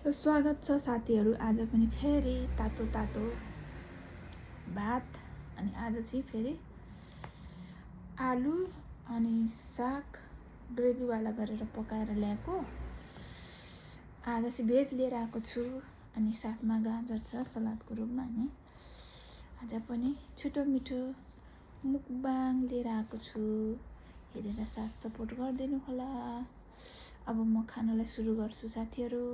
स्वागत छ साथीहरू। आज पनि फेरि तातो तातो भात अनि आज चाहिँ फेरि आलु अनि साग ग्रेभीवाला गरेर पकाएर ल्याएको। आज चाहिँ भेज लिएर आएको छु अनि साथमा गाजर छ सलादको रूपमा। अनि आज पनि छिटो मिठो मुकबाङ लिएर आएको छु। हेरेर साथ सपोर्ट गरिदिनु होला। अब म खानालाई सुरु गर्छु साथीहरू।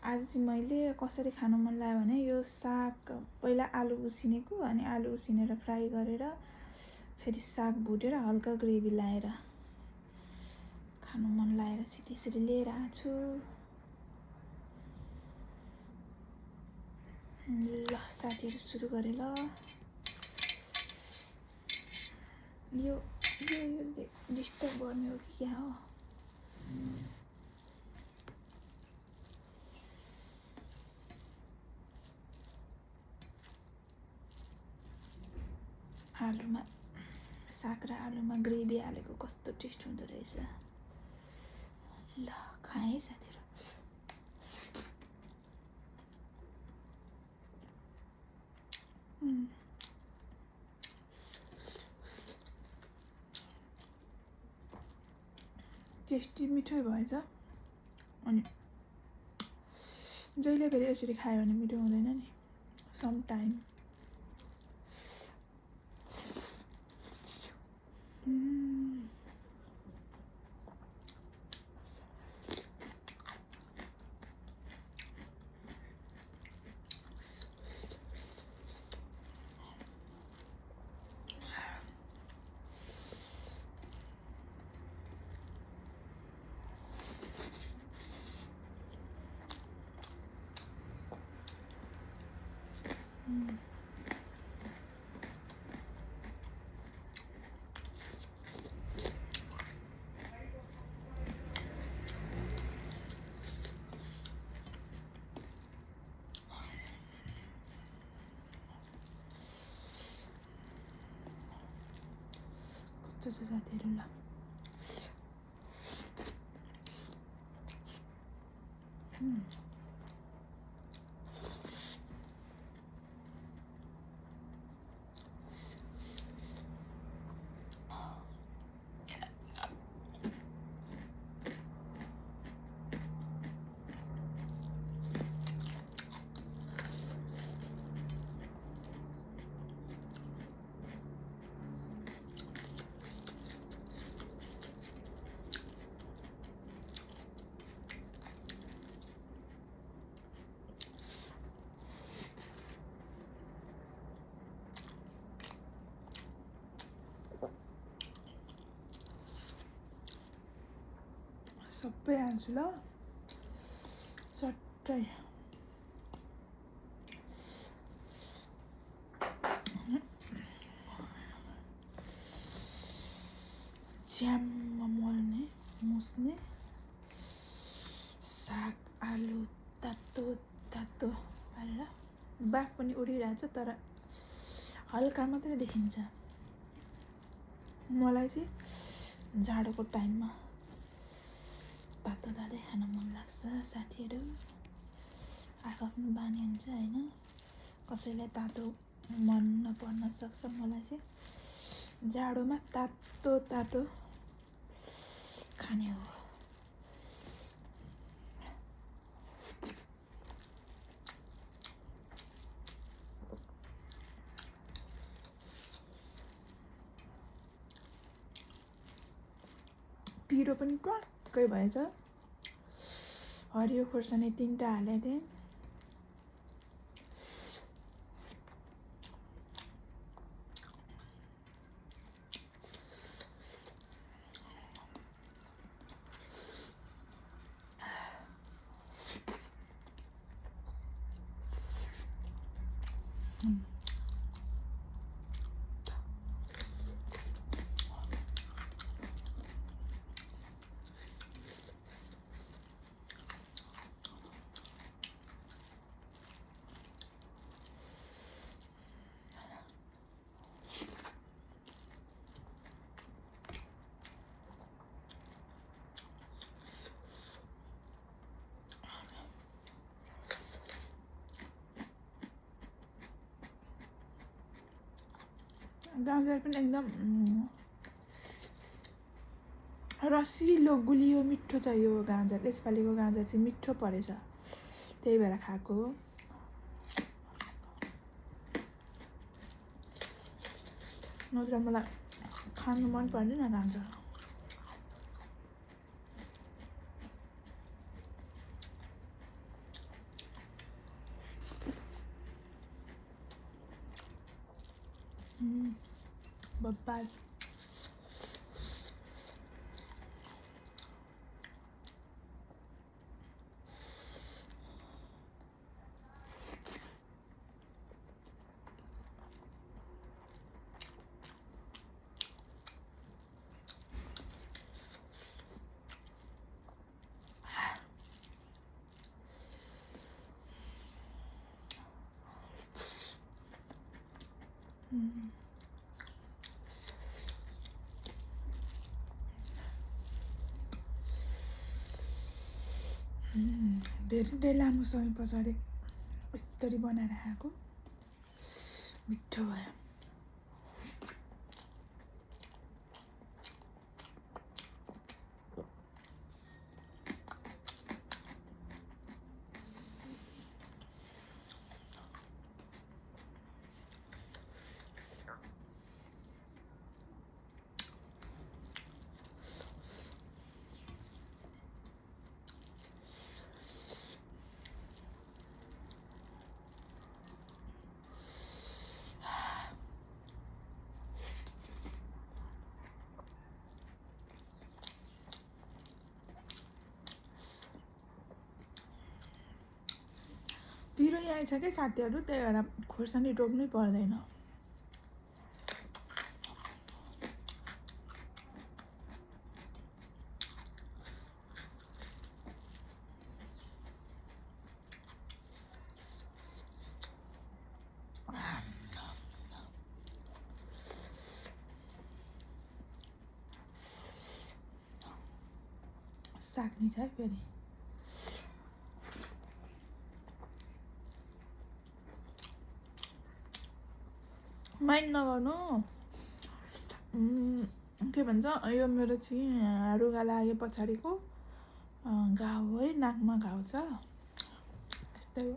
आज चाहिँ मैले कसरी खानु मन लाग्यो भने यो साग पहिला आलु उसिनेको अनि आलु उसिनेर फ्राई गरेर फेरि साग भुटेर हल्का ग्रेभी लाएर खानु मन लागेर चाहिँ त्यसरी लिएर आएको छु। ल साथीहरू सुरु गरे ल। यो डिस्टर्ब गर्ने हो कि क्या हो? आलुमा साग र आलुमा ग्रेभी हालेको कस्तो टेस्ट हुँदो रहेछ। ल खाएँ है साथीहरू। टेस्टी मिठै भएछ। अनि जहिले फेरि यसरी खायो भने मिठो हुँदैन नि। सम टाइम कस्तो छ साथीहरू। ल सबै हाल्छु ल चट्टै। च्याम्म मोल्ने मुस्ने साग आलु तातो तातो हालेर बाफ पनि उडिरहेछ तर हल्का मात्रै देखिन्छ। मलाई चाहिँ जाडोको टाइममा तातो तातै खान मन लाग्छ साथीहरू। आफ्नो बानी हुन्छ होइन। कसैलाई तातो मन नपर्न सक्छ। मलाई चाहिँ जाडोमा तातो तातो खाने हो। पिरो पनि ट्वाक्कै भएछ। हरियो खोर्सानी 3टा हालेको थिएँ। गाजर पनि एकदम रसिलो गुलियो मिठो छ यो गाजर। यसपालिको गाजर चाहिँ मिठो परेछ, त्यही भएर खाएको हो। नत्र मलाई खानु मन पर्दैन गाजर। बब्बाल धेरै लामो समय पछाडि यसरी बनाएर खाएको मिठो भयो। पिरो यहाँ छ कि साथीहरू, त्यही भएर खोर्सानी रोप्नै पर्दैन। साक्ने छ है फेरि। माइन्ड नगर्नु। के भन्छ, यो मेरो चाहिँ रुगा लागे पछाडिको घाउ हो है, नाकमा घाउ छ, यस्तै हो।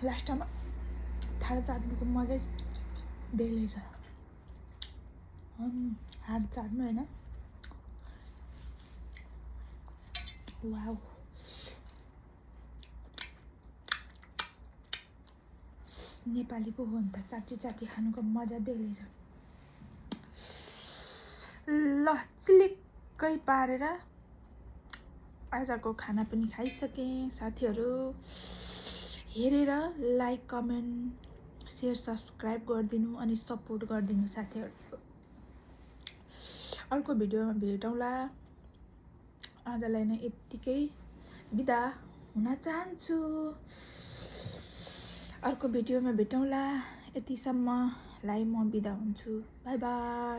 लास्टमा थाल चाट्नुको मजै बेग्लै छ। हात चाट्नु होइन, वाउ। नेपाली पो हो नि त, चाटी चाटी खानुको मजा बेग्लै छ। ल चिलिक्कै पारेर आजको खाना पनि खाइसकेँ साथीहरू। हेरेर लाइक, कमेन्ट, सेयर, सब्सक्राइब गरिदिनु अनि सपोर्ट गरिदिनु साथीहरू। अर्को भिडियोमा भेटौँला। आजलाई नै यत्तिकै बिदा हुन चाहन्छु। अर्को भिडियोमा भेटौँला। यतिसम्मलाई म बिदा हुन्छु। By by.